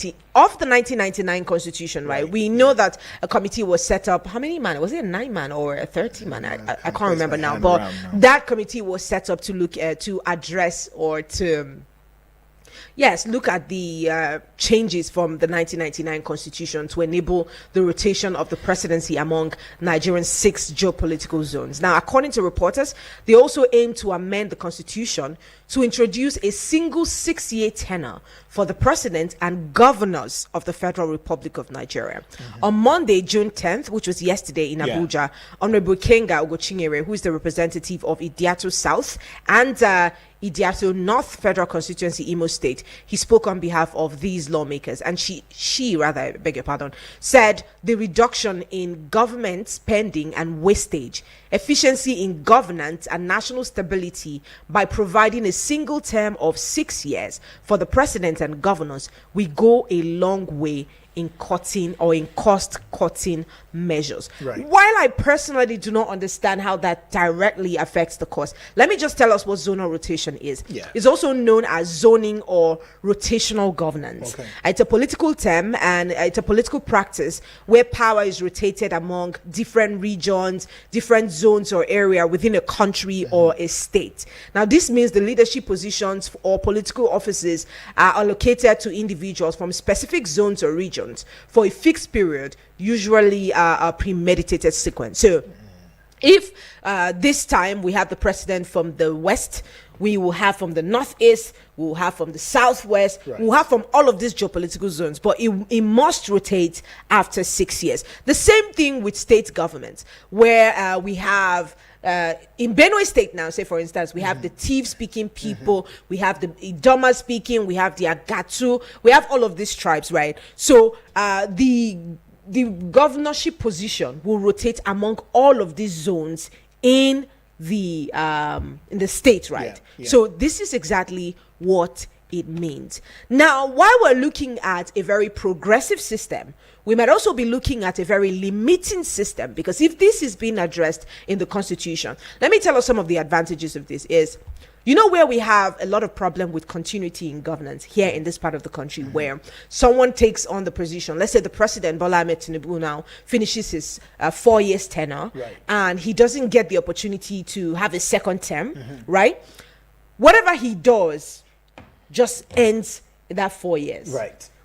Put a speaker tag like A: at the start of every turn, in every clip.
A: of the 1999 constitution, right? We know that a committee was set up. How many man? Was it a 9-man or a 30-man? I can't remember now. But that committee was set up to look at, to address or to look at the changes from the 1999 constitution to enable the rotation of the presidency among Nigeria's 6 geopolitical zones. Now, according to reporters, they also aim to amend the constitution to introduce a single 6-year tenure for the president and governors of the Federal Republic of Nigeria. On Monday, June 10th, which was yesterday in Abuja, Honorable Kenga Ogochinyere, who is the representative of Idiato South and Idiato North Federal Constituency, Imo State, he spoke on behalf of these lawmakers, and she said the reduction in government spending and wastage, efficiency in governance, and national stability by providing a single term of 6 years for the president and governors will go a long way in cutting or in cost cutting measures. While I personally do not understand how that directly affects the cost, let me just tell us what zonal rotation is. It's also known as zoning or rotational governance. It's a political term and it's a political practice where power is rotated among different regions, different zones or area within a country or a state. Now, this means the leadership positions or political offices are allocated to individuals from specific zones or regions for a fixed period, usually a premeditated sequence. So if this time we have the president from the west, we will have from the northeast, we will have from the southwest, we will have from all of these geopolitical zones, but it must rotate after 6 years. The same thing with state governments, where we have in Benue State now, say for instance, we have the Tiv speaking people, we have the Idoma speaking, we have the Agatu, we have all of these tribes, right? So the governorship position will rotate among all of these zones in the state, right? So this is exactly what it means. Now, while we're looking at a very progressive system, we might also be looking at a very limiting system, because if this is being addressed in the constitution, let me tell us some of the advantages of this is, you know, where we have a lot of problem with continuity in governance here in this part of the country, where someone takes on the position, let's say the president Bola Ahmed Tinubu now finishes his 4 years tenure, and he doesn't get the opportunity to have a second term, right? Whatever he does just ends in that 4 years.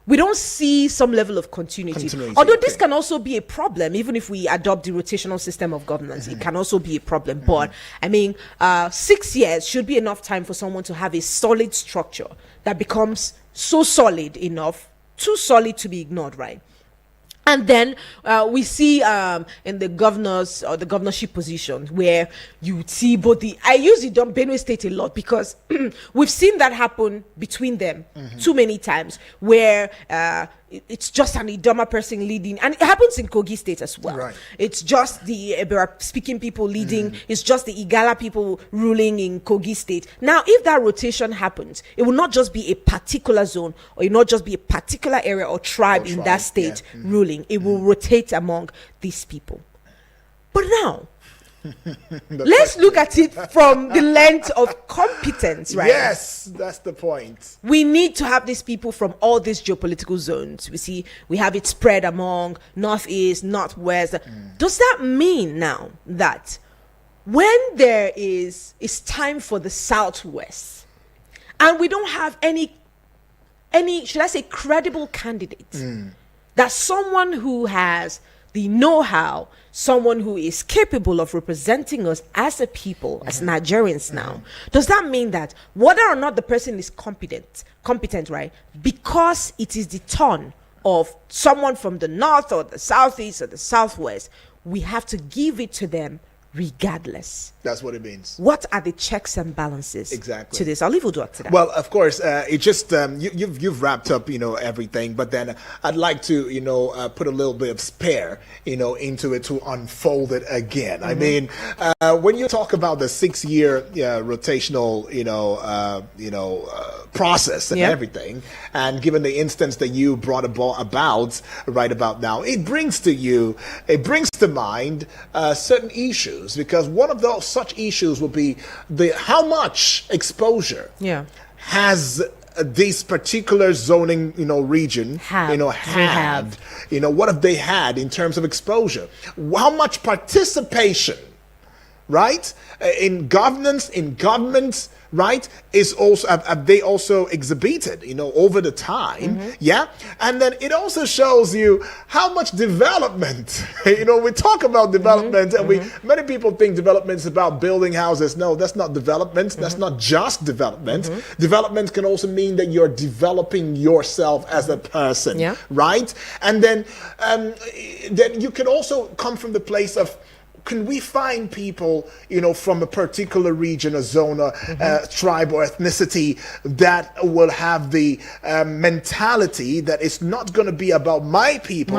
A: We don't see some level of continuity. Although this can also be a problem, even if we adopt the rotational system of governance, it can also be a problem. But I mean, 6 years should be enough time for someone to have a solid structure that becomes so solid enough, too solid to be ignored, right? And then we see in the governors or the governorship position where you would see both I use the Benue State a lot because we've seen that happen between them too many times, where it's just an Idoma person leading, and it happens in Kogi State as well. It's just the Ebera speaking people leading, it's just the Igala people ruling in Kogi State. Now, if that rotation happens, it will not just be a particular zone, or it will not just be a particular area or tribe in that state ruling. It will rotate among these people. But now, let's look at it from the lens of competence, right?
B: Yes, that's the point.
A: We need to have these people from all these geopolitical zones. We have it spread among northeast, northwest. Does that mean now that when it's time for the southwest, and we don't have any should I say credible candidates, that someone who has the know-how, someone who is capable of representing us as a people, as Nigerians now, does that mean that whether or not the person is competent, right, because it is the turn of someone from the north or the southeast or the southwest, we have to give it to them regardless?
B: That's what it means.
A: What are the checks and balances to this? I'll leave Udo to that.
B: Well, of course, it just you've wrapped up everything, but then I'd like to put a little bit of spare into it to unfold it again. I mean, when you talk about the 6 year rotational process and everything, and given the instance that you brought about right about now, it brings to mind certain issues, because one of those such issues will be how much exposure has this particular zoning, region, had? What have they had in terms of exposure? How much participation, right, in governance, in government, right, is also have they also exhibited, over the time, yeah? And then it also shows you how much development, we talk about development, and many people think development is about building houses. No, that's not development. That's not just development. Development can also mean that you're developing yourself as a person, right? And then you can also come from the place of, can we find people, from a particular region, a zone, tribe, or ethnicity that will have the mentality that it's not going to be about my people,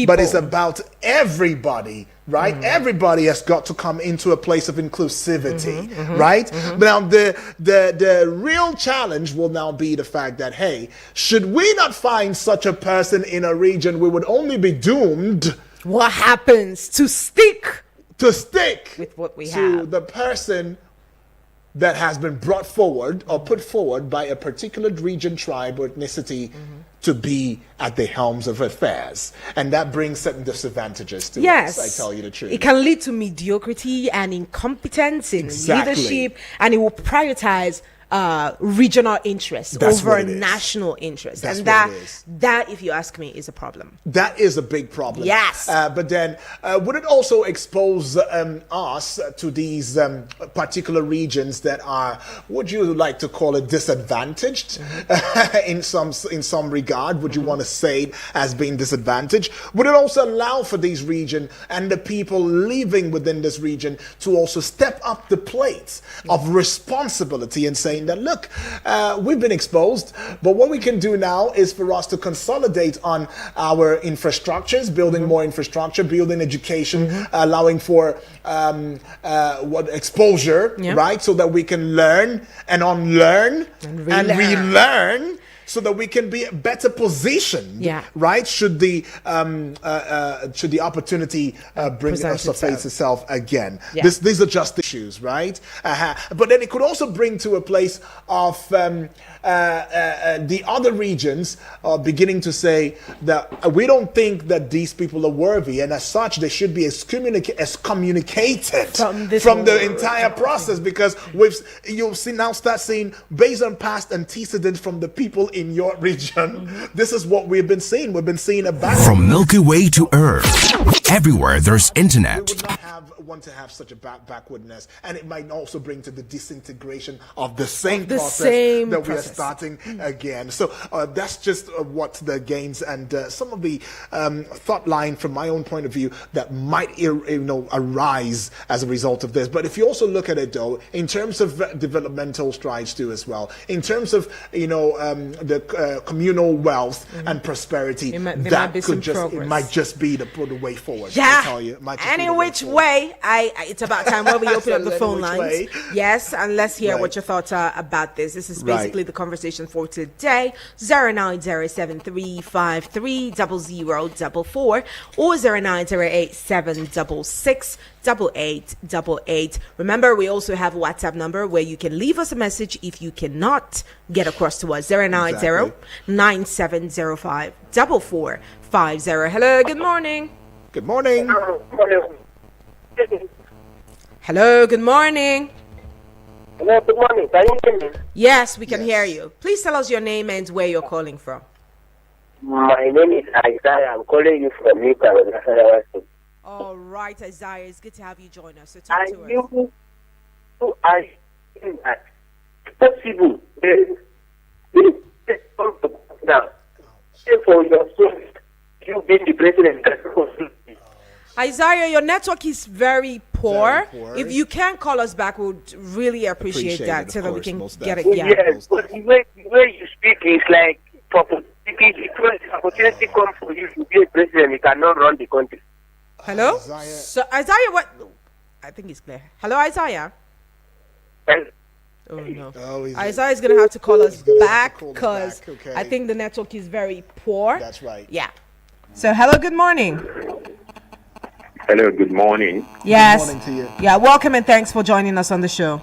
B: but it's about everybody, right? Everybody has got to come into a place of inclusivity, right? Now, the real challenge will now be the fact that, hey, should we not find such a person in a region, we would only be doomed.
A: What happens to stick
B: with
A: what we
B: to
A: have.
B: The person that has been brought forward or put forward by a particular region, tribe, or ethnicity to be at the helms of affairs. And that brings certain disadvantages to us, I tell you the truth.
A: It can lead to mediocrity and incompetence in leadership, and it will prioritize regional interests over national interests. And that, if you ask me, is a problem.
B: That is a big problem.
A: Yes.
B: But then, would it also expose us to these particular regions that are, would you like to call it, disadvantaged in some regard? Would you want to say it as being disadvantaged? Would it also allow for these regions and the people living within this region to also step up the plate of responsibility and saying that, look, we've been exposed, but what we can do now is for us to consolidate on our infrastructures, building more infrastructure, building education, allowing for exposure, right, so that we can learn and unlearn and relearn, so that we can be better positioned, right? Should the opportunity bring us to face itself again. These are just issues, right? But then it could also bring to a place of the other regions beginning to say that we don't think that these people are worthy, and as such they should be excommunicated from the entire process, because you'll start seeing, based on past antecedents from the people in your region, this is what we've been seeing. We've been seeing
C: from Milky Way to Earth, everywhere there's internet.
B: We would not want to have such a backwardness, and it might also bring to the disintegration of the same process that we are starting again. So that's just what the gains and some of the thought line from my own point of view that might arise as a result of this. But if you also look at it, though, in terms of developmental strides too as well, in terms of the communal wealth and prosperity, it might just be the way forward.
A: I tell you, any which way, it's about time where we open up the phone lines. Yes, and let's hear what your thoughts are about this. This is basically the conversation for today. 09073530044 or 09087668888. Remember, we also have a WhatsApp number where you can leave us a message if you cannot get across to us. 09097054450. Hello, good morning.
B: Good morning.
A: Hello, good morning.
D: Hello, good morning. Can you hear me?
A: Yes, we can hear you. Please tell us your name and where you're calling from.
D: My name is Isaiah. I'm calling you from New Carolina.
A: All right, Isaiah, it's good to have you join us. So talk to us.
D: I think that possible. Now, for your son, you being the president.
A: Isaiah, your network is very poor. If you can call us back, we would really appreciate that, so that we can get it.
D: Yes, but the way you speak is like, opportunity comes for you to be a president, you cannot run the country.
A: Hello? So, Isaiah, what? I think it's clear. Hello, Isaiah? Oh, no. Isaiah is going to have to call us back, because I think the network is very poor.
B: That's right.
A: Yeah. So, hello, good morning.
E: Hello, good morning.
A: Yes.
B: Good morning to you.
A: Yeah, welcome and thanks for joining us on the show.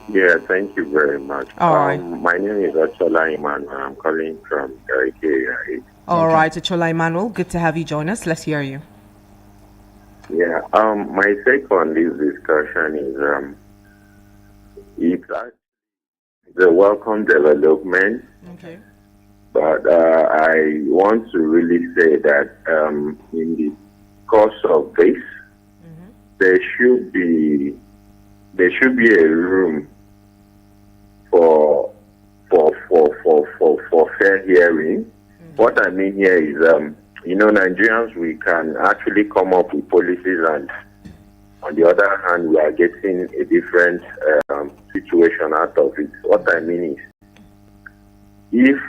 E: Yeah, thank you very much.
A: All right.
E: My name is Achola Iman. I'm calling from Area.
A: All right, Achola Emmanuel, good to have you join us. Let's hear you.
E: Yeah. My take on this discussion is it's a welcome development,
A: Okay.
E: but I want to really say that in the course of this, there should be a room for fair hearing. What I mean here is, Nigerians, we can actually come up with policies, and on the other hand, we are getting a different situation out of it. What I mean is, if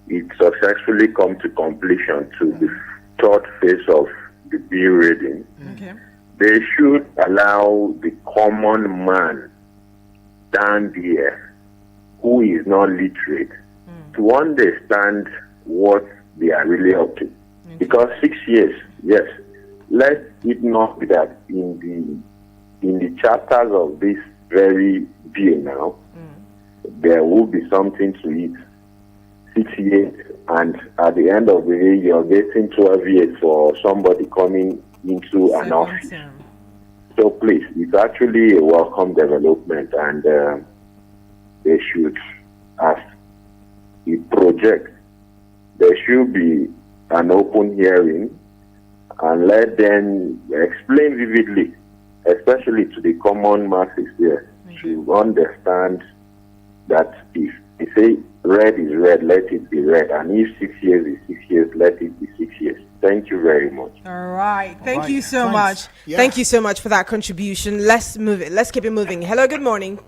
E: it successfully comes to completion to the third phase of the bill reading,
A: Okay.
E: they should allow the common man down there who is not literate to understand what they are really up to. Because 6 years, yes, let it not be that in the chapters of this very bill now, there will be something to it. 6 years, and at the end of the day, you're getting 12 years for somebody coming into an office. So please, it's actually a welcome development, and they should, as a project, there should be an open hearing and let them explain vividly, especially to the common masses there, to understand that if they say red is red, let it be red, and if 6 years is 6 years, let it be 6 years. Thank you very much.
A: All right. Thank
B: right.
A: you so
B: Thanks.
A: much.
B: Yeah.
A: Thank you so much for that contribution. Let's move it. Let's keep it moving. Hello, good morning.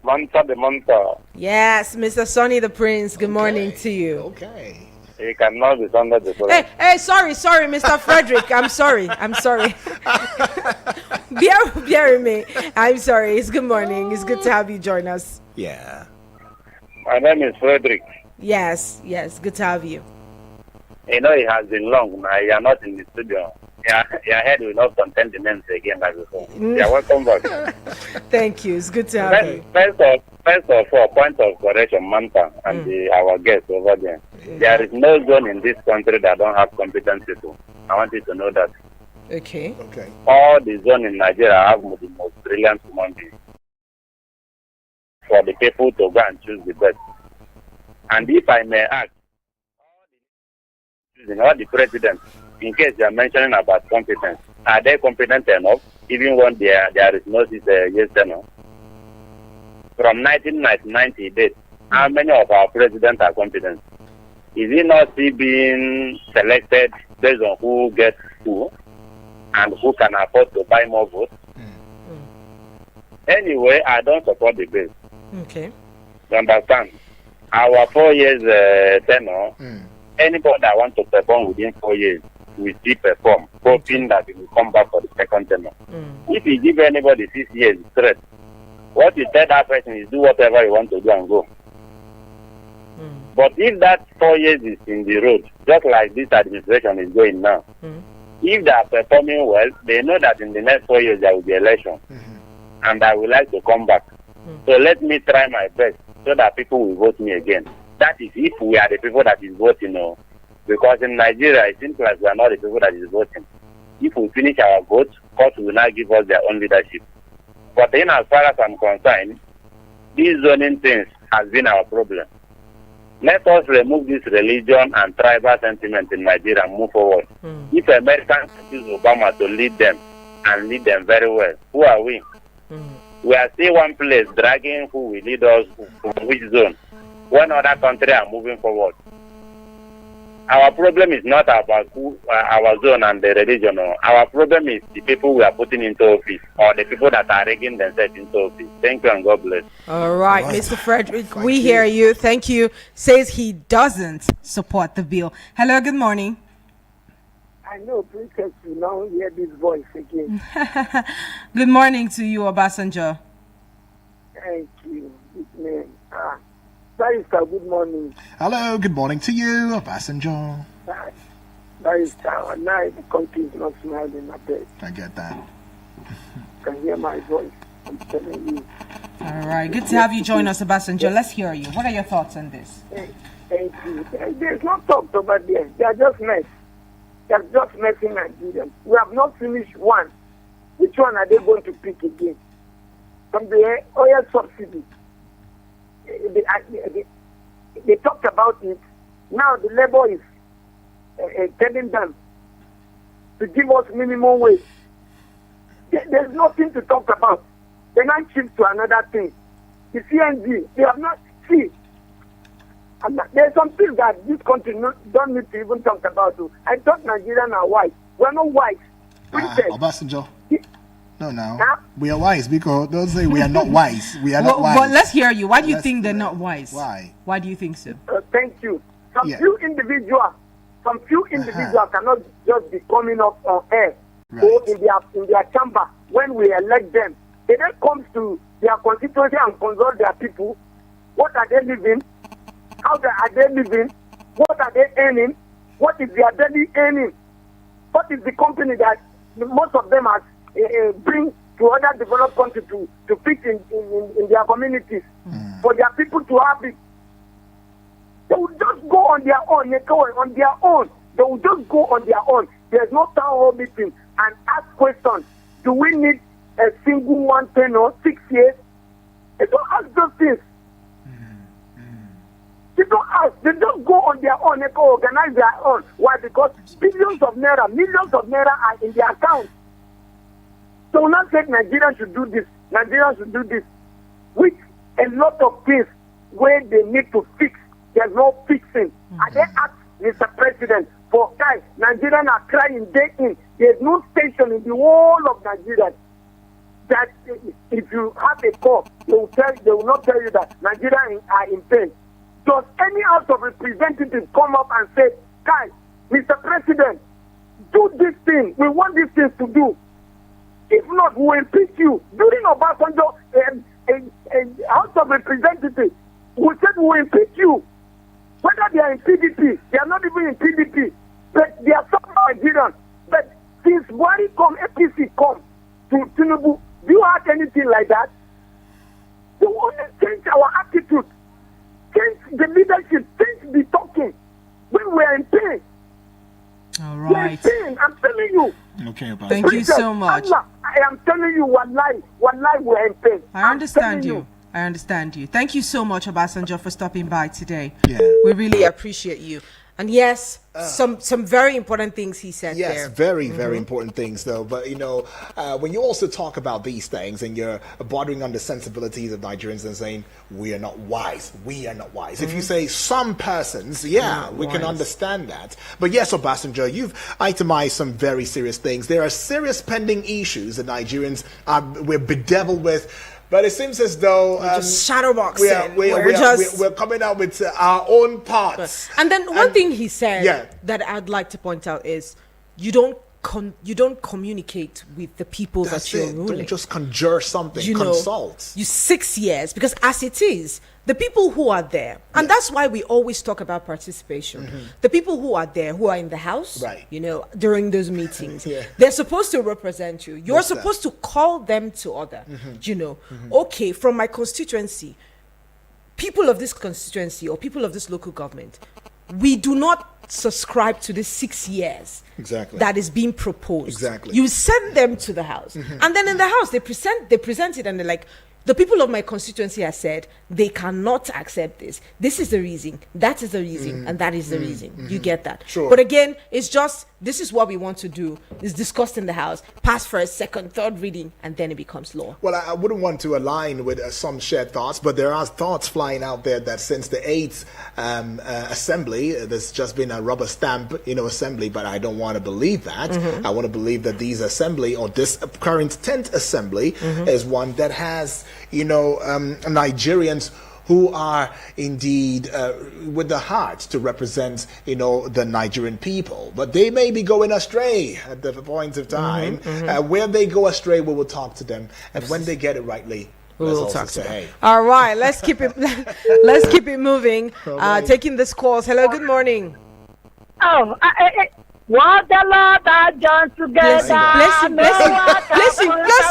D: Banter the Banter.
A: Yes, Mr. Sonny the Prince. Good morning
B: Okay.
A: to you.
B: Okay.
D: He cannot be under the
A: Hey, sorry, Mr. Frederick. I'm sorry. Bear with me. I'm sorry. It's good morning. It's good to have you join us.
B: Yeah.
D: My name is Frederick.
A: Yes. Good to have you.
D: You know, it has been long. Now you are not in the studio. Your head will not contain the names again like before. You are welcome back.
A: Thank you. It's good to have you.
D: First of all, point of correction, Manta and our guests over there. There is no zone in this country that don't have competent people. I want you to know that.
A: Okay.
B: Okay.
D: All the zone in Nigeria have the most brilliant human beings for the people to go and choose the best. And if I may ask, all the presidents, in case they are mentioning about competence, are they competent enough, even when there is no yes or no? From 1999 to date, how many of our presidents are competent? Is it not still being selected based on who gets who and who can afford to buy more votes? Anyway, I don't support the bill.
A: Okay.
D: You understand? Our 4 years tenure, anybody that wants to perform within 4 years will still perform, hoping that it will come back for the second tenure. If you give anybody 6 years straight, what you tell that person is do whatever you want to do and go. But if that 4 years is in the road, just like this administration is going now, if they are performing well, they know that in the next 4 years there will be election, and I would like to come back. So let me try my best so that people will vote me again. That is if we are the people that is voting, because in Nigeria it seems like we are not the people that is voting. If we finish our vote, court will now give us their own leadership. But then as far as I'm concerned, these zoning things has been our problem. Let us remove this religion and tribal sentiment in Nigeria and move forward. If Americans choose Obama to lead them and lead them very well, who are we? We are still one place dragging who will lead us from which zone when other countries are moving forward. Our problem is not about our zone and the religion. Our problem is the people we are putting into office or the people that are rigging themselves into office. Thank you and God bless.
A: All right, Mr. Frederick, we hear you. Thank you. Says he doesn't support the bill. Hello, good morning.
F: I know, Princess, you now hear this voice again.
A: Good morning to you, Obasanjo.
F: Thank you. Good name. Barrister, good morning.
B: Hello, good morning to you, Obasanjo.
F: Barrister, now the country is not smiling a bit.
B: I get that.
F: You can hear my voice. I'm telling you.
A: All right, good to have you join us, Obasanjo. Let's hear you. What are your thoughts on this?
F: Thank you. There's no talk about them. They are just mess. They are just messing Nigerians. We have not finished one. Which one are they going to pick again? From the oil subsidy. They talked about it. Now the labor is telling them to give us minimum wage. There's nothing to talk about. They now shift to another thing. The CNG, they have not seen. And there's some things that this country don't need to even talk about. I thought Nigerians are wise. We're not wise.
B: Obasanjo. No. We are wise because don't say we are not wise. We are not wise.
A: But let's hear you. Why do you think they're not wise?
B: Why?
A: Why do you think so?
F: Thank you. Some few individuals cannot just be coming up on air or in their chamber when we elect them. They then come to their constituency and consult their people. What are they living? How are they living? What are they earning? What is their daily earning? What is the company that most of them are bring to other developed countries to fix in their communities for their people to have it? They will just go on their own. They will just go on their own. There's no town hall meeting and ask questions. Do we need a single one tenure, 6 years? They don't ask those things. They don't ask. They just go on their own. They go organize their own. Why? Because billions of naira, millions of naira are in their accounts. So now say Nigerians should do this. Nigerians should do this. With a lot of things where they need to fix. There's no fixing. And they ask Mr. President for guys. Nigerians are crying day in. There's no station in the whole of Nigeria that if you have a call, they will not tell you that Nigerians are in pain. Does any House of Representatives come up and say, guys, Mr. President, do this thing. We want these things to do. If not, we will impeach you. During Obasanjo, a House of Representatives, we said we will impeach you. Whether they are in PDP, they are not even in PDP, but they are some Nigerians. But since Buhari come, APC come to Tinubu, do you have anything like that? They want to change our attitude, change the leadership, change the talking. When we are in pain,
A: all
F: we are in
A: right.
F: pain. I'm telling you.
B: Okay, Obasanjo.
A: Thank you so much.
F: Allah, I am telling you, wallahi, we are in pain.
A: I understand you. I understand you. Thank you so much, Obasanjo, for stopping by today.
B: Yeah.
A: We really appreciate you. And yes, some very important things he said
B: Yes,
A: there.
B: very important things, though. But, when you also talk about these things and you're bordering on the sensibilities of Nigerians and saying, we are not wise. If you say some persons, we can understand that. But yes, Obasanjo, you've itemized some very serious things. There are serious pending issues that Nigerians we're bedeviled with. But it seems as though
A: just shadowboxing.
B: We're coming out with our own parts.
A: And then one thing he said that I'd like to point out is you don't communicate with the people that you're ruling.
B: Don't just conjure something. Consult.
A: You 6 years, because as it is, the people who are there, and that's why we always talk about participation. The people who are there, who are in the house, during those meetings, they're supposed to represent you. You're supposed to call them to order. Okay, from my constituency, people of this constituency or people of this local government, we do not subscribe to the 6 years that is being proposed. You send them to the house, and then in the house they present it, and they're like, the people of my constituency have said they cannot accept this. This is the reason, that is the reason, and that is the reason. You get that?
B: Sure.
A: But again, it's just, this is what we want to do. It's discussed in the House, pass first, second, third reading, and then it becomes law.
B: Well, I wouldn't want to align with some shared thoughts, but there are thoughts flying out there that since the 8th assembly, there's just been a rubber stamp, assembly, but I don't want to believe that. I want to believe that these assembly, or this current 10th assembly, is one that has, Nigerians who are indeed with the heart to represent, the Nigerian people. But they may be going astray at the point of time. Where they go astray, we will talk to them. And when they get it rightly,
A: we'll talk to them. All right, let's keep it moving. Taking this calls. Hello, good morning.
G: Oh, What the Lord has done together.
A: Blessing. There's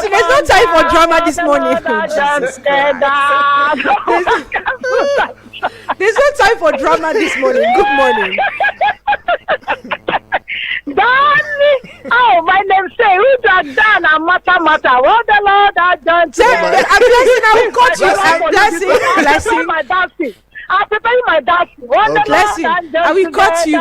A: no time for drama this morning. There's no time for drama this morning. Good morning.
G: Oh, my name say who has done a matter. What the Lord has done together.
A: I'm blessing. Blessing.
G: My dancing. I'm preparing my dancing. What the Lord has done
A: I will cut you.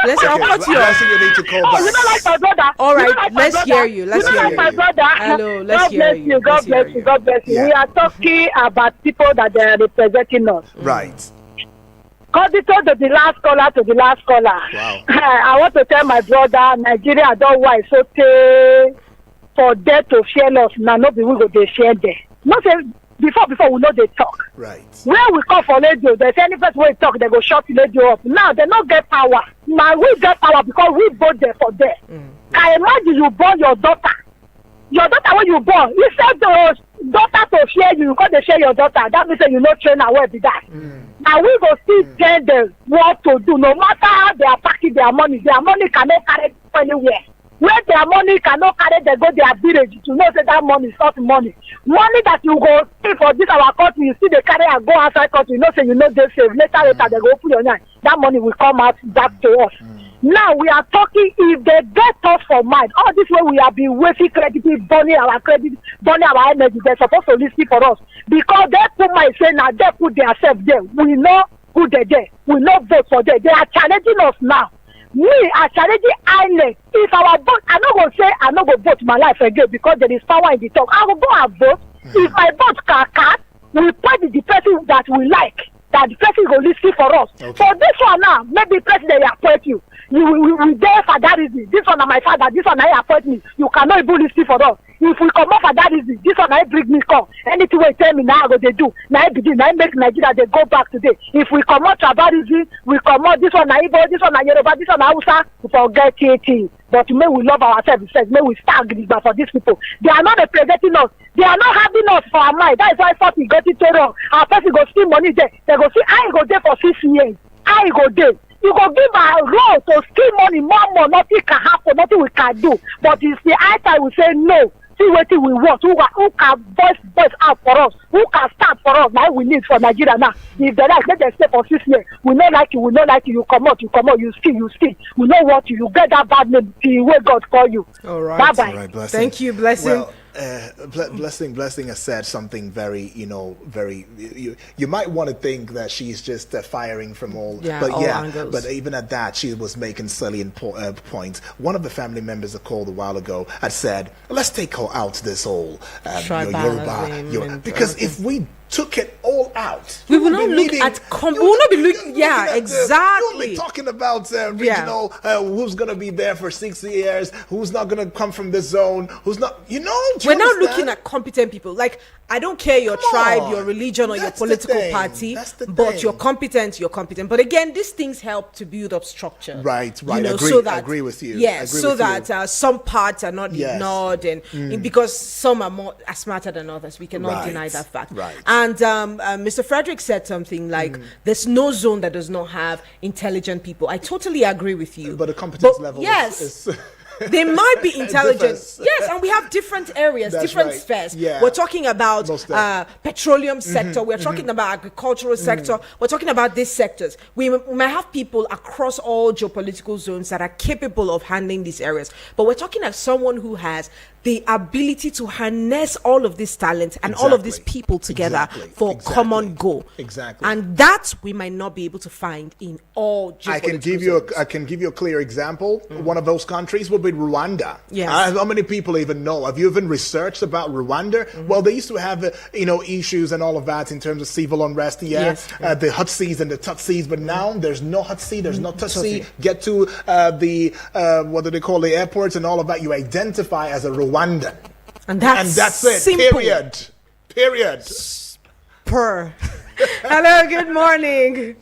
A: Blessing, I'll cut you off.
B: You need to call back.
G: You don't like my brother.
A: All right, let's hear you. Let's hear you.
G: My brother.
A: Hello, let's hear you.
G: God bless you. God bless you.
B: Yeah.
G: We are talking about people that they are representing us.
B: Right.
G: Contrary to the last caller.
B: Wow.
G: I want to tell my brother, Nigeria don't want so for them to share us. Now, no, we go they share them. Not say before we know they talk.
B: Right.
G: When we come for radio, there's any person way talk, they go shut the radio up. Now they don't get power. Now we get power because we vote there for them. I imagine you born your daughter. Your daughter when you born, you said the daughter to share you because they share your daughter. That means you know train her well be that. Now we go still tell them what to do. No matter how they are packing their money cannot carry anywhere. Where their money cannot carry, they go their village to know that money is not money. Money that you go see for this our country, you see they carry and go outside country, you know say you know they save. Later they go open your hand. That money will come out back to us. Now we are talking if they get us for mind. All this way we have been wasting credit, burning our energy. They're supposed to listen for us. Because they put my say now, they put themselves there. We know who they're there. We know vote for them. They are challenging us now. Me, I challenging INEC. If our vote, I'm not going to say I'm not going to vote my life again because there is power in the talk. I will go and vote. If my vote can cast, we put the person that we like. That the person will listen for us. Okay. So this one now, maybe president will appoint you. You there for that reason. This one is my father. This one I appoint me. You cannot even listen for us. If we come up for that reason, this one I bring me come. Anything we tell me now, go they do. Now I begin. Now I make Nigeria they go back today. If we come out for that reason, we come out. This one I Igbo, this one I Yoruba, this one I Hausa. We forget it. But may we love ourselves. May we start for these people. They are not representing us. They are not having us for our mind. That is why I thought we got it wrong. Our person go steal money there. They go see I go there for 6 years. I go there. You go give a role to steal money, more, nothing can happen, nothing we can do. But it's the high time we say no. See what we want. Who can voice out for us? Who can start for us? Now we need for Nigeria now. If they like, let them stay for 6 years. We not like you, you come out, you steal. We know what you get that bad name till where God call you.
A: All right.
G: Bye bye.
B: All right, Blessing.
A: Thank you, Blessing.
B: Well, Blessing has said something very, very. You might want to think that she's just firing from all,
A: angles.
B: But even at that, she was making salient points. One of the family members that called a while ago had said, "Let's take her out this whole Yoruba, because if we took it all out,
A: we will not look at. We will not be looking. Yeah, exactly.
B: We'll be talking about regional. Who's going to be there for 6 years? Who's not going to come from this zone? Who's not? We're
A: not looking at competent people. Like, I don't care your tribe, your religion, or your political party, but you're competent. But again, these things help to build up structure.
B: Right. I agree with you.
A: Yes, so that some parts are not ignored, and because some are smarter than others. We cannot deny that fact.
B: Right.
A: And Mr. Frederick said something like, "There's no zone that does not have intelligent people." I totally agree with you.
B: But the competence level is
A: they might be intelligent. Yes, and we have different areas, different spheres.
B: Yeah.
A: We're talking about petroleum sector. We're talking about agricultural sector. We're talking about these sectors. We might have people across all geopolitical zones that are capable of handling these areas. But we're talking about someone who has the ability to harness all of this talent and all of these people together for a common goal.
B: Exactly.
A: And that we might not be able to find in all geopolitical
B: I can give you a clear example. One of those countries would be Rwanda.
A: Yes.
B: How many people even know? Have you even researched about Rwanda? Well, they used to have issues and all of that in terms of civil unrest. The Hutsis and the Tutsis, but now there's no Hutsi, there's no Tutsi. Get to the what do they call the airports and all of that. You identify as a Rwandan.
A: And that's
B: it.
A: Simple.
B: Period.
A: Hello, good morning.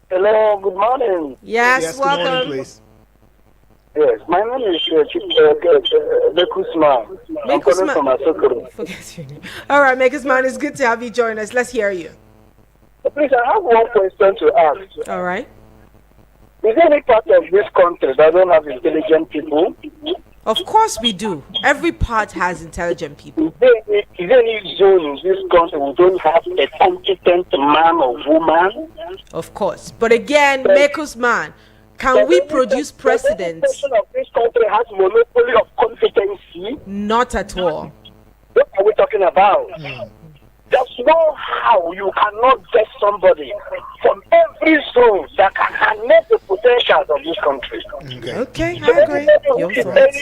H: Hello, good morning.
A: Yes, welcome.
B: Good morning, please.
H: Yes, my name is Mekusman. I'm calling from Asokoro.
A: Forget your name. All right, Mekusman, it's good to have you join us. Let's hear you.
H: Please, I have one question to ask.
A: All right.
H: Is there any part of this country that don't have intelligent people?
A: Of course we do. Every part has intelligent people.
H: Is there any zone in this country we don't have a competent man or woman?
A: Of course. But again, Maker's man, can we produce presidents?
H: The of this country has monopoly of competency.
A: Not at all.
H: What are we talking about? There's no how you cannot get somebody from every zone that can harness the potentials of this country.
A: Okay, I agree. Your thoughts?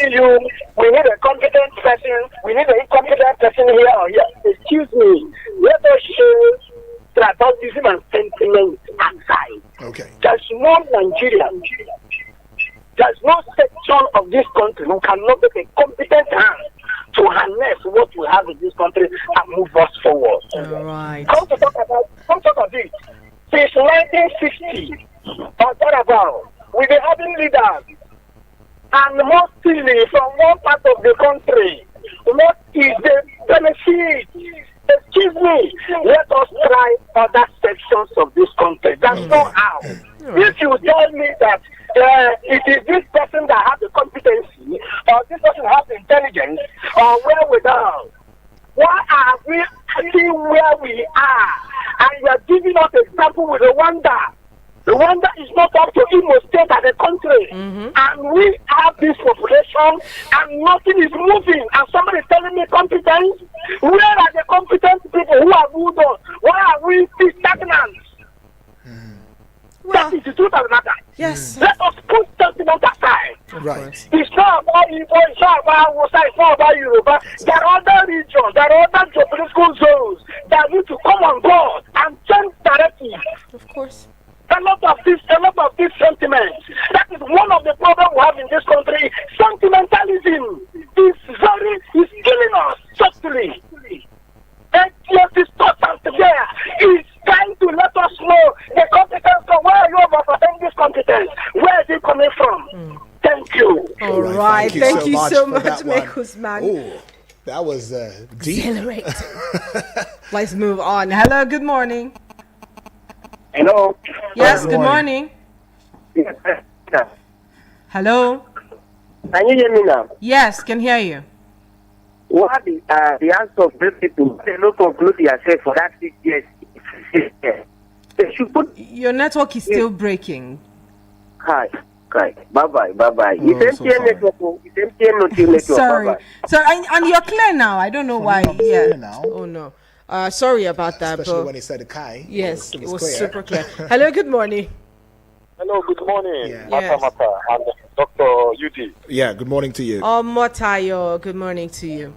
H: We need a competent person. We need an incompetent person here or here. Excuse me. Let us show tribalism and sentiment aside.
B: Okay.
H: There's no Nigerian. There's no section of this country who cannot make a competent hand to harness what we have in this country and move us forward.
A: All right.
H: Come to talk about it. Since 1960, or thereabout, we've been having leaders, and mostly from one part of the country. What is the benefit? Excuse me. Let us try other sections of this country. That's not how. If you tell me that it is this person that has the competency, or this person has the intelligence, or wherewithal, why are we actually where we are? And you are giving us example with Rwanda. Rwanda is not up to Imo State as a country. And we have this population and nothing is moving. And somebody is telling me competence. Where are the competent people who have moved on? Why are we still stagnant? That is the truth of the matter.
A: Yes.
H: Let us put sentiment aside.
B: Right.
H: It's not about Igbo, it's not about Hausa, it's not about Yoruba. There are other regions, there are other geopolitical zones that need to come on board and change directive.
A: Of course.
H: A lot of this sentiment. That is one of the problems we have in this country. Sentimentalism is killing us subtly. And yet this constant there is trying to let us know the competence of where are you representing this competence? Where is it coming from? Thank you.
A: All right. Thank you so much,
B: for that one.
A: Maker's man.
B: Oh, that was deep.
A: Accelerate. Let's move on. Hello, good morning.
H: Hello.
A: Yes, good morning. Hello.
H: Can you hear me now?
A: Yes, can hear you.
H: What the answer of these people? They don't conclude yourself for that 6 years. They should put.
A: Your network is still breaking.
H: Hi. Bye bye.
B: Oh,
H: It's MTN network. It's MTN network.
A: Sorry.
H: Bye-bye.
A: So and you're clear now. I don't know why.
B: clear
A: Yeah.
B: now.
A: Oh no. Sorry about that.
B: Especially
A: But
B: when he said the Kai.
A: yes, it was
B: clear.
A: super clear. Hello, good morning.
H: Hello, good morning.
B: Yeah.
A: Yes.
H: Mata, and Dr. UD.
B: Yeah, good morning to you.
A: Motayo, good morning to you.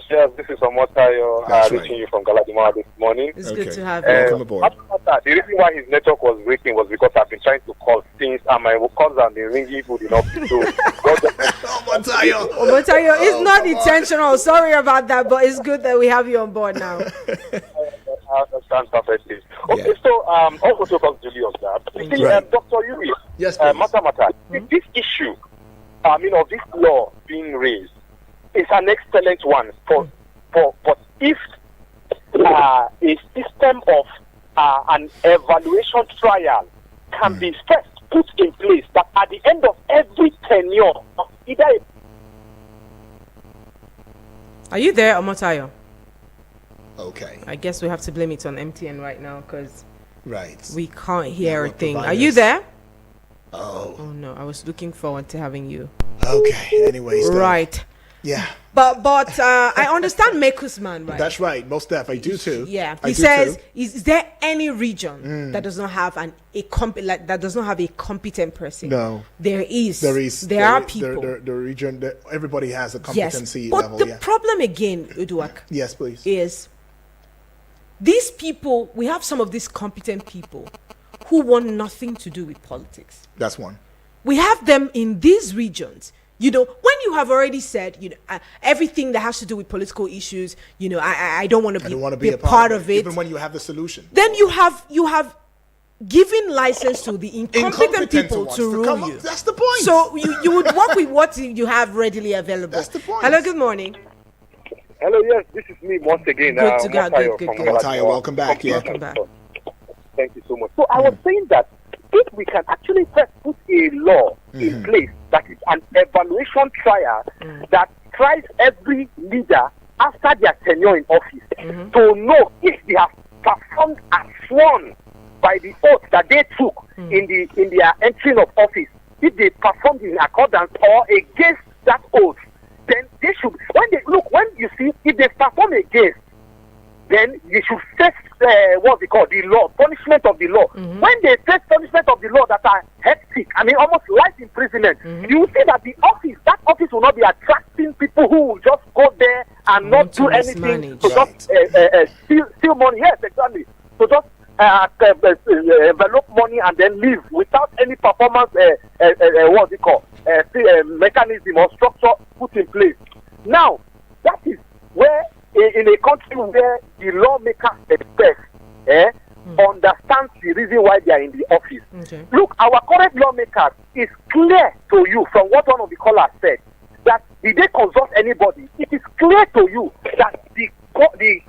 H: Yes, this is Omotayo
B: That's
H: reaching
B: right.
H: you from Galadima this morning.
A: It's
B: Okay.
A: good to have
B: Welcome
A: you.
B: aboard.
H: Mata, the reason why his network was breaking was because I've been trying to call things and my calls have been ringing good enough to do.
B: Oh, Montayo.
A: Motayo, it's not intentional. Sorry about that, but it's good that we have you on board now.
H: I understand perfectly. Okay,
B: Yeah.
H: so also to talk to Julius that. See,
B: Right.
H: Dr. Yuri,
B: Yes, please.
H: Mata, this issue, of this law being raised is an excellent one but if a system of an evaluation trial can be first put in place that at the end of every tenure, either
A: Are you there, Motayo?
B: Okay,
A: I guess we have to blame it on MTN right now because
B: right.
A: we can't hear a
B: Network
A: thing. Are
B: providers.
A: you there?
B: Oh,
A: Oh no, I was looking forward to having you.
B: okay. Anyways, though.
A: Right.
B: Yeah,
A: But I understand Maker's man, right?
B: that's right. Most def, I do too.
A: Yeah,
B: I
A: he
B: do
A: says,
B: too.
A: is there any region that does not have that does not have a competent person?
B: No.
A: There is.
B: There
A: are
B: is
A: people.
B: the region that everybody has a
A: Yes,
B: competency
A: but
B: level.
A: the
B: Yeah.
A: problem again, Uduak,
B: Yes, please.
A: is these people. We have some of these competent people who want nothing to do with politics.
B: That's one.
A: We have them in these regions. You know, when you have already said, everything that has to do with political issues, I don't want to
B: I don't want to
A: be
B: be
A: a part of it.
B: even when you have the solution.
A: Then you have given license to the incompetent people
B: ones
A: to rule
B: come
A: you.
B: up. That's the point.
A: So you would work with what you have readily available.
B: That's the point.
A: Hello, good morning.
H: Hello, yes, this is me once again.
A: Good to go,
H: Motayo
A: good,
H: from
A: good.
H: Galadima.
B: Motayo, welcome back. Yeah.
A: Welcome back.
H: Thank you so much. So I was saying that if we can actually first put a law in place that is an evaluation trial that tries every leader after their tenure in office to know if they have performed as sworn by the oath that they took in their entry of office, if they performed in accordance or against that oath, then they should, when you see, if they perform against, then you should face what we call the law, punishment of the law. When they face punishment of the law that are hectic, I mean almost life imprisonment, you will see that that office will not be attracting people who will just go there and not do anything to just steal money. Yes, exactly. To just envelope money and then leave without any performance what we call mechanism or structure put in place. Now, that is where in a country where the lawmakers expect understands the reason why they are in the office. Okay. Look, our current lawmakers, is clear to you from what one of the callers said that did they consult anybody? It is clear to you that the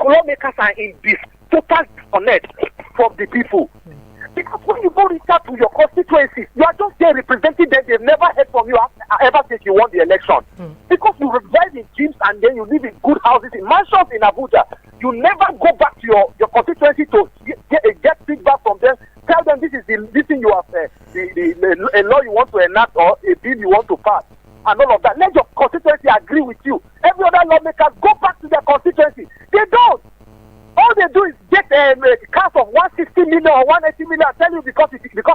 H: lawmakers are in this total disconnect from the people. Because when you go reach out to your constituencies, you are just there representing them. They've never heard from you ever since you won the election. Because you reside in gyms and then you live in good houses, in mansions in Abuja. You never go back to your constituency to get feedback from them. Tell them this is this thing you have, a law you want to enact or a bill you want to pass. And all of that. Let your constituency agree with you. Every other lawmaker go back to their constituency. They don't. All they do is get a cast of 160 million or 180 million and tell you because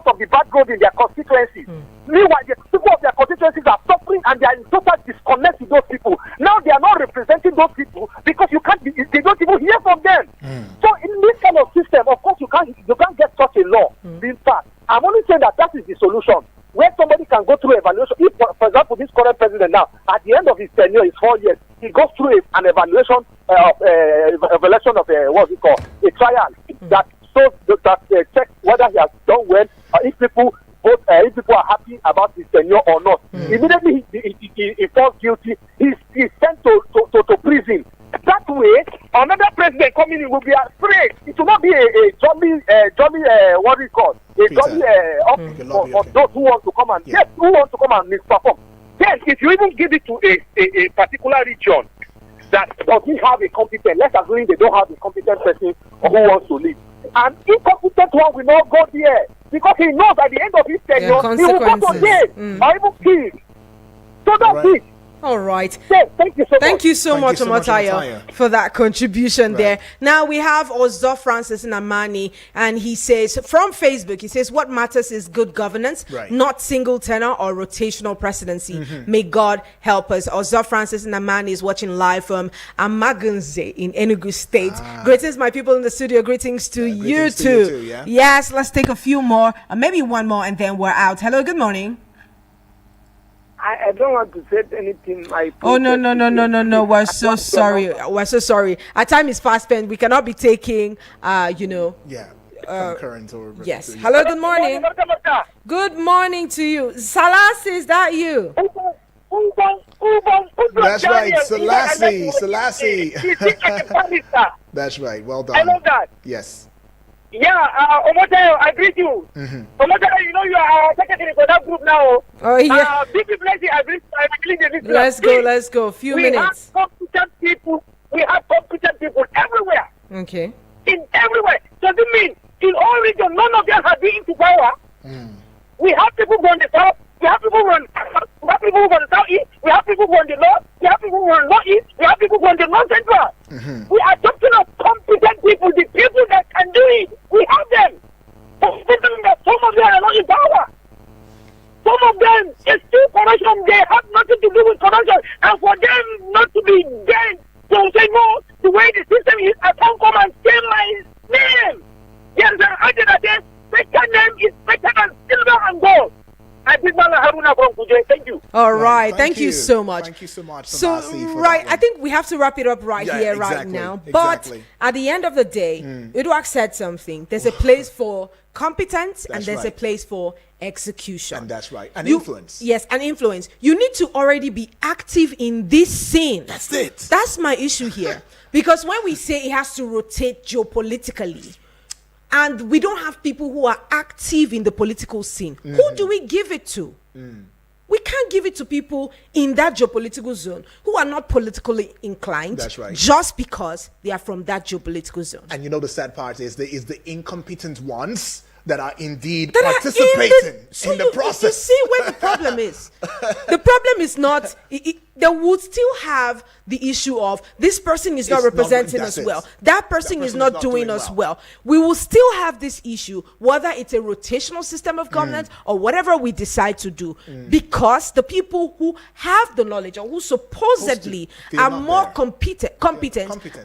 H: of the bad road in their constituency. Meanwhile, the people of their constituencies are suffering and they are in total disconnect with those people. Now they are not representing those people because they don't even hear from them. So in this kind of system, of course, you can't get such a law being passed. I'm only saying that is the solution. Where somebody can go through evaluation. If, for example, this current president now, at the end of his tenure, his 4 years, he goes through an evaluation of a trial that shows that checks whether he has done well, or if people are happy about his tenure or not. Immediately he falls guilty. He's sent to prison. That way, another president coming in will be afraid. It will not be a jolly what we call a jolly office for those who want to come and who want to come and misperform. Then, if you even give it to a particular region that doesn't have a competent, let's assume they don't have a competent person who wants to lead. An incompetent one will not go there because he knows at the end of his tenure he will go to jail or even killed. So that's it.
A: All right.
H: Yes, thank
A: you so much, Omotayo, for that contribution there. Now we have Ozo Francis Namani, and he says from Facebook, he says, what matters is good governance, not single tenor or rotational presidency. May God help us. Ozo Francis Namani is watching live from Amagunze in Enugu State. Greetings, my people in the studio. Greetings to you too. Yes, let's take a few more, maybe one more, and then we're out. Hello, good morning.
F: I don't want to say anything.
A: No. We're so sorry. Our time is fast spent. We cannot be taking,
B: concurrent or
A: yes. Hello, good morning. Good morning to you. Salas, is that you?
B: That's right, Selassie. That's right. Well done.
H: I love that.
B: Yes.
H: Yeah, Omotayo, I greet you. Omotayo, you know you are secretary for that group now.
A: Oh, yeah.
H: Big blessing, I greet you.
A: Let's go. Few minutes.
H: We have competent people everywhere.
A: Okay.
H: Everywhere. Does it mean in all regions, none of them have been into power? We have people who on the south, we have people who on the southeast, we have people who on the north, we have people who on the northeast, we have people who on the north central. We are talking of competent people, the people that can do it. We have them. Some of them are not in power. Some of them is still corruption. They have nothing to do with corruption. And for them not to be dead, to say no, the way the system is, I can't come and say my name. Yes, I did that. Better name is better than silver and gold. Thank you.
A: All right. Thank you so much.
B: Thank you so much.
A: So, I think we have to wrap it up right now. But at the end of the day, Edward said something. There's a place for competence and there's a place for execution.
B: And that's right. And influence.
A: Yes, and influence. You need to already be active in this scene.
B: That's it.
A: That's my issue here. Because when we say it has to rotate geopolitically, and we don't have people who are active in the political scene, who do we give it to? We can't give it to people in that geopolitical zone who are not politically inclined.
B: That's right.
A: Just because they are from that geopolitical zone.
B: And you know the sad part is the incompetent ones that are indeed
A: That
B: participating in the process.
A: You see where the problem is. The problem is not. They would still have the issue of this person is not representing us well. That person is not doing us well. We will still have this issue, whether it's a rotational system of governance or whatever we decide to do, because the people who have the knowledge or who supposedly are more competent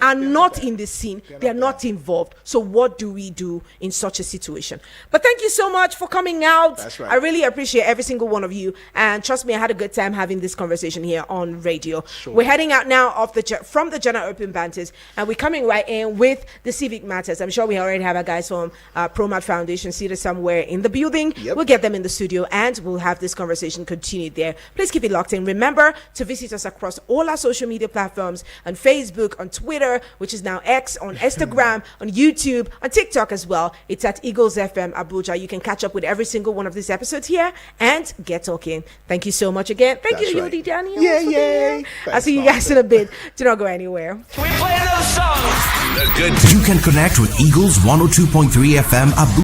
A: are not in the scene. They are not involved. So what do we do in such a situation? But thank you so much for coming out.
B: That's right.
A: I really appreciate every single one of you. And trust me, I had a good time having this conversation here on radio. Sure. We're heading out now from the General Open Banters, and we're coming right in with the Civic Matters. I'm sure we already have our guys from ProMat Foundation seated somewhere in the building. Yep. We'll get them in the studio, and we'll have this conversation continued there. Please keep it locked in. Remember to visit us across all our social media platforms, on Facebook, on Twitter, which is now X, on Instagram, on YouTube, on TikTok as well. It's at Eagles FM Abuja. You can catch up with every single one of these episodes here and get talking. Thank you so much again. Thank you, Yodi Daniel.
B: Yay.
A: I'll see you guys in a bit. Do not go anywhere.
C: You can connect with Eagles 102.3 FM Abuja.